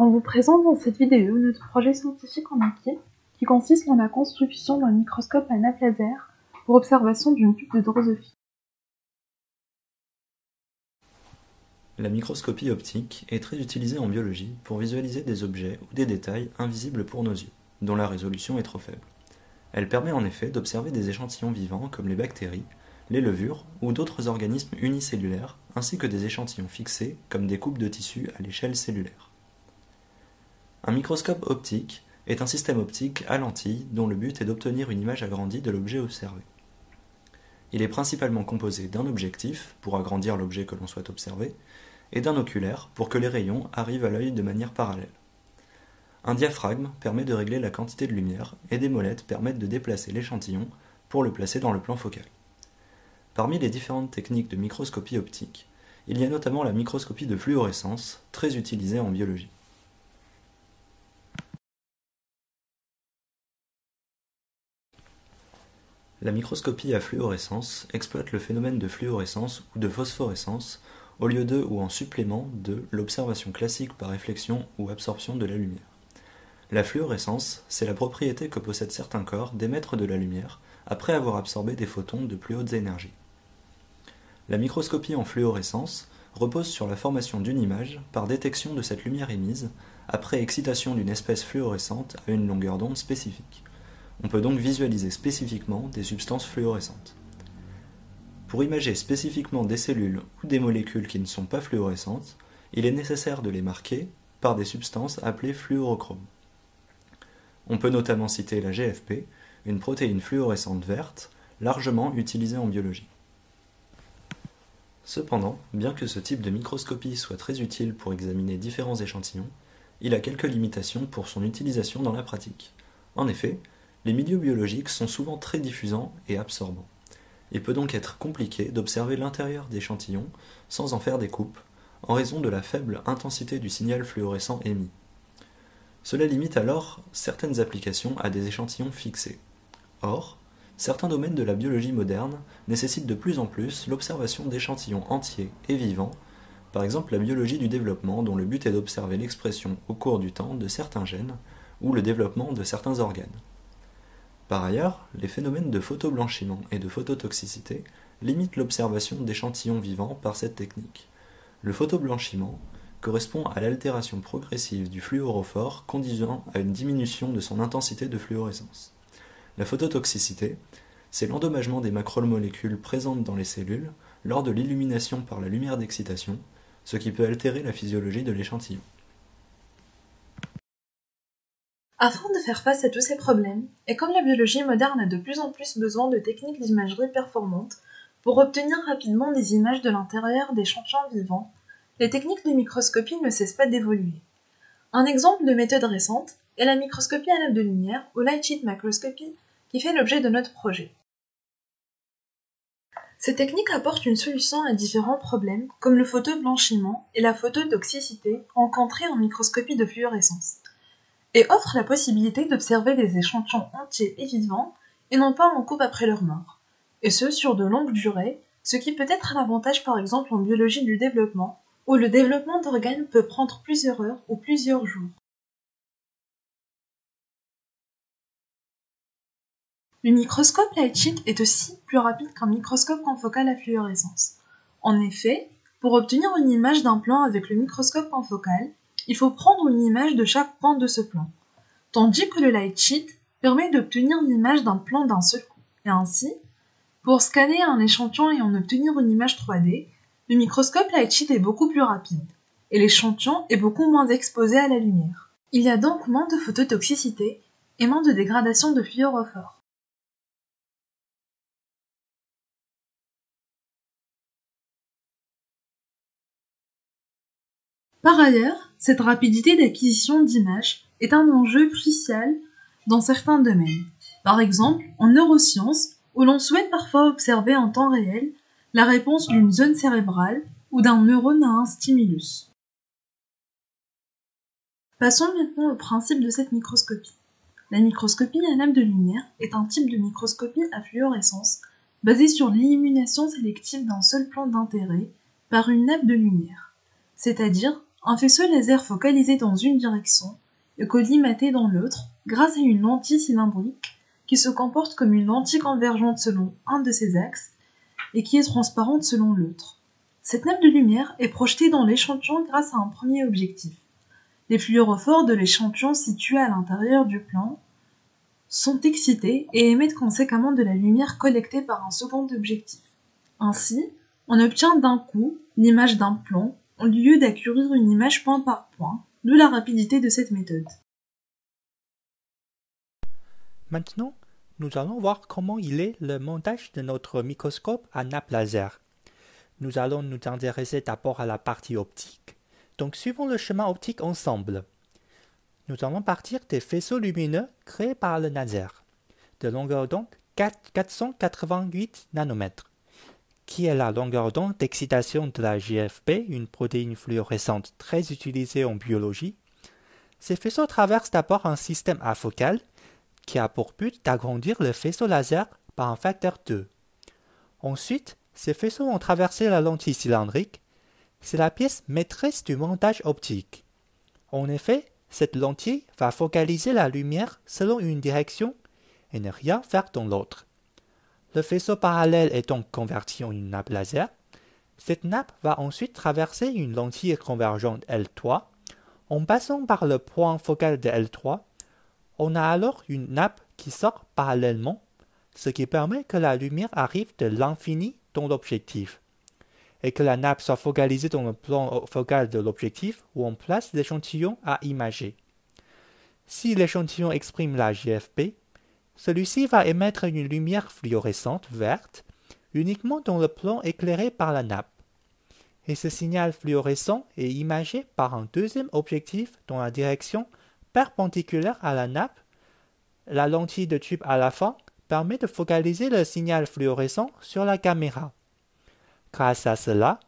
On vous présente dans cette vidéo notre projet scientifique en équipe qui consiste en la construction d'un microscope à nappe laser pour observation d'une pulpe de drosophile. La microscopie optique est très utilisée en biologie pour visualiser des objets ou des détails invisibles pour nos yeux, dont la résolution est trop faible. Elle permet en effet d'observer des échantillons vivants comme les bactéries, les levures ou d'autres organismes unicellulaires, ainsi que des échantillons fixés comme des coupes de tissus à l'échelle cellulaire. Un microscope optique est un système optique à lentilles dont le but est d'obtenir une image agrandie de l'objet observé. Il est principalement composé d'un objectif pour agrandir l'objet que l'on souhaite observer et d'un oculaire pour que les rayons arrivent à l'œil de manière parallèle. Un diaphragme permet de régler la quantité de lumière et des molettes permettent de déplacer l'échantillon pour le placer dans le plan focal. Parmi les différentes techniques de microscopie optique, il y a notamment la microscopie de fluorescence, très utilisée en biologie. La microscopie à fluorescence exploite le phénomène de fluorescence ou de phosphorescence au lieu de ou en supplément de l'observation classique par réflexion ou absorption de la lumière. La fluorescence, c'est la propriété que possèdent certains corps d'émettre de la lumière après avoir absorbé des photons de plus hautes énergies. La microscopie en fluorescence repose sur la formation d'une image par détection de cette lumière émise après excitation d'une espèce fluorescente à une longueur d'onde spécifique. On peut donc visualiser spécifiquement des substances fluorescentes. Pour imager spécifiquement des cellules ou des molécules qui ne sont pas fluorescentes, il est nécessaire de les marquer par des substances appelées fluorochromes. On peut notamment citer la GFP, une protéine fluorescente verte, largement utilisée en biologie. Cependant, bien que ce type de microscopie soit très utile pour examiner différents échantillons, il a quelques limitations pour son utilisation dans la pratique. En effet, les milieux biologiques sont souvent très diffusants et absorbants. Il peut donc être compliqué d'observer l'intérieur d'échantillons sans en faire des coupes, en raison de la faible intensité du signal fluorescent émis. Cela limite alors certaines applications à des échantillons fixés. Or, certains domaines de la biologie moderne nécessitent de plus en plus l'observation d'échantillons entiers et vivants, par exemple la biologie du développement dont le but est d'observer l'expression au cours du temps de certains gènes ou le développement de certains organes. Par ailleurs, les phénomènes de photoblanchiment et de phototoxicité limitent l'observation d'échantillons vivants par cette technique. Le photoblanchiment correspond à l'altération progressive du fluorophore conduisant à une diminution de son intensité de fluorescence. La phototoxicité, c'est l'endommagement des macromolécules présentes dans les cellules lors de l'illumination par la lumière d'excitation, ce qui peut altérer la physiologie de l'échantillon. Afin de faire face à tous ces problèmes, et comme la biologie moderne a de plus en plus besoin de techniques d'imagerie performantes pour obtenir rapidement des images de l'intérieur d'échantillons vivants, les techniques de microscopie ne cessent pas d'évoluer. Un exemple de méthode récente est la microscopie à nappe de lumière ou light sheet microscopy qui fait l'objet de notre projet. Ces techniques apportent une solution à différents problèmes comme le photoblanchiment et la phototoxicité rencontrés en microscopie de fluorescence, et offrent la possibilité d'observer des échantillons entiers et vivants et non pas en coupe après leur mort, et ce sur de longues durées, ce qui peut être un avantage par exemple en biologie du développement, où le développement d'organes peut prendre plusieurs heures ou plusieurs jours. Le microscope light sheet est aussi plus rapide qu'un microscope confocal à fluorescence. En effet, pour obtenir une image d'un plan avec le microscope confocal, il faut prendre une image de chaque point de ce plan, tandis que le light sheet permet d'obtenir l'image d'un plan d'un seul coup. Et ainsi, pour scanner un échantillon et en obtenir une image 3D, le microscope light sheet est beaucoup plus rapide, et l'échantillon est beaucoup moins exposé à la lumière. Il y a donc moins de phototoxicité et moins de dégradation de fluorophore. Par ailleurs, cette rapidité d'acquisition d'images est un enjeu crucial dans certains domaines. Par exemple, en neurosciences, où l'on souhaite parfois observer en temps réel la réponse d'une zone cérébrale ou d'un neurone à un stimulus. Passons maintenant au principe de cette microscopie. La microscopie à nappe de lumière est un type de microscopie à fluorescence basée sur l'élimination sélective d'un seul plan d'intérêt par une nappe de lumière, c'est-à-dire Un faisceau laser focalisé dans une direction est collimaté dans l'autre grâce à une lentille cylindrique qui se comporte comme une lentille convergente selon un de ses axes et qui est transparente selon l'autre. Cette nappe de lumière est projetée dans l'échantillon grâce à un premier objectif. Les fluorophores de l'échantillon situés à l'intérieur du plan sont excités et émettent conséquemment de la lumière collectée par un second objectif. Ainsi, on obtient d'un coup l'image d'un plan au lieu d'acquérir une image point par point, d'où la rapidité de cette méthode. Maintenant, nous allons voir comment il est le montage de notre microscope à nappe laser. Nous allons nous intéresser d'abord à la partie optique. Donc suivons le chemin optique ensemble. Nous allons partir des faisceaux lumineux créés par le laser, de longueur d'onde 488 nanomètres, qui est la longueur d'onde d'excitation de la GFP, une protéine fluorescente très utilisée en biologie. Ces faisceaux traversent d'abord un système afocal qui a pour but d'agrandir le faisceau laser par un facteur 2. Ensuite, ces faisceaux ont traversé la lentille cylindrique. C'est la pièce maîtresse du montage optique. En effet, cette lentille va focaliser la lumière selon une direction et ne rien faire dans l'autre. Le faisceau parallèle est donc converti en une nappe laser. Cette nappe va ensuite traverser une lentille convergente L3. En passant par le point focal de L3, on a alors une nappe qui sort parallèlement, ce qui permet que la lumière arrive de l'infini dans l'objectif, et que la nappe soit focalisée dans le plan focal de l'objectif où on place l'échantillon à imager. Si l'échantillon exprime la GFP, celui-ci va émettre une lumière fluorescente verte uniquement dans le plan éclairé par la nappe. Et ce signal fluorescent est imagé par un deuxième objectif dans la direction perpendiculaire à la nappe. La lentille de tube à la fin permet de focaliser le signal fluorescent sur la caméra. Grâce à cela,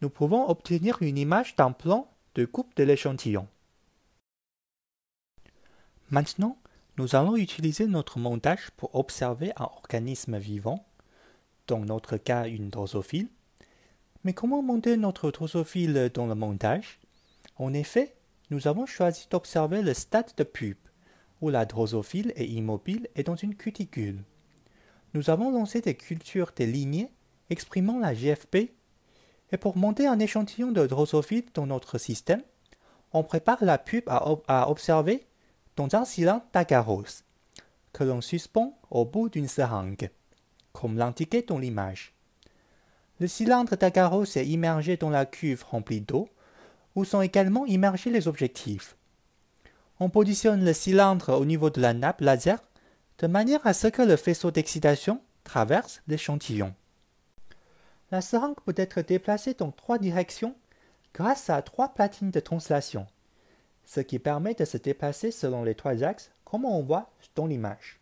nous pouvons obtenir une image d'un plan de coupe de l'échantillon. Maintenant, nous allons utiliser notre montage pour observer un organisme vivant, dans notre cas une drosophile. Mais comment monter notre drosophile dans le montage? En effet, nous avons choisi d'observer le stade de pupe, où la drosophile est immobile et dans une cuticule. Nous avons lancé des cultures des lignées exprimant la GFP, et pour monter un échantillon de drosophile dans notre système, on prépare la pupe à observer dans un cylindre d'agarose, que l'on suspend au bout d'une seringue, comme l'indiqué dans l'image. Le cylindre d'agarose est immergé dans la cuve remplie d'eau, où sont également immergés les objectifs. On positionne le cylindre au niveau de la nappe laser, de manière à ce que le faisceau d'excitation traverse l'échantillon. La seringue peut être déplacée dans 3 directions grâce à 3 platines de translation, ce qui permet de se déplacer selon les 3 axes comme on voit dans l'image.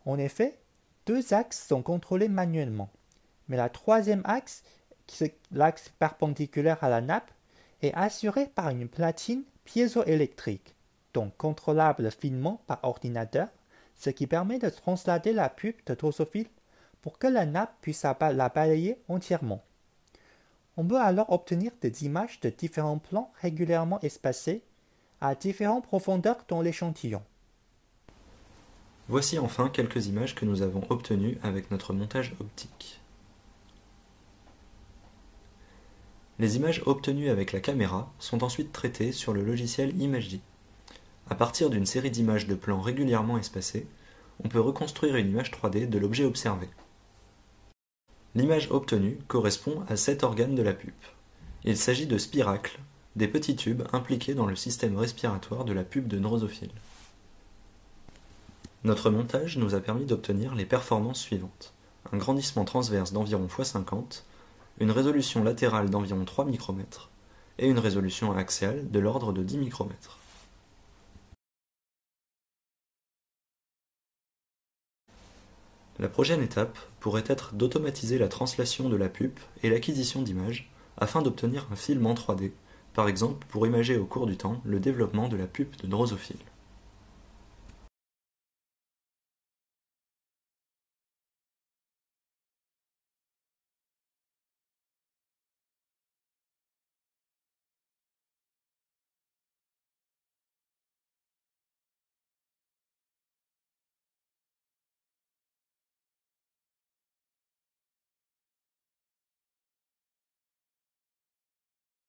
En effet, 2 axes sont contrôlés manuellement, mais la 3e axe, l'axe perpendiculaire à la nappe, est assuré par une platine piézoélectrique, donc contrôlable finement par ordinateur, ce qui permet de translater la pupe de drosophile pour que la nappe puisse la balayer entièrement. On peut alors obtenir des images de différents plans régulièrement espacés à différentes profondeurs dans l'échantillon. Voici enfin quelques images que nous avons obtenues avec notre montage optique. Les images obtenues avec la caméra sont ensuite traitées sur le logiciel Imagery. À partir d'une série d'images de plans régulièrement espacés, on peut reconstruire une image 3D de l'objet observé. L'image obtenue correspond à 7 organes de la pupe. Il s'agit de spiracles, des petits tubes impliqués dans le système respiratoire de la pupe de drosophile. Notre montage nous a permis d'obtenir les performances suivantes. Un grandissement transverse d'environ x50, une résolution latérale d'environ 3 micromètres et une résolution axiale de l'ordre de 10 micromètres. La prochaine étape pourrait être d'automatiser la translation de la pupe et l'acquisition d'images afin d'obtenir un film en 3D, par exemple pour imager au cours du temps le développement de la pupe de drosophile.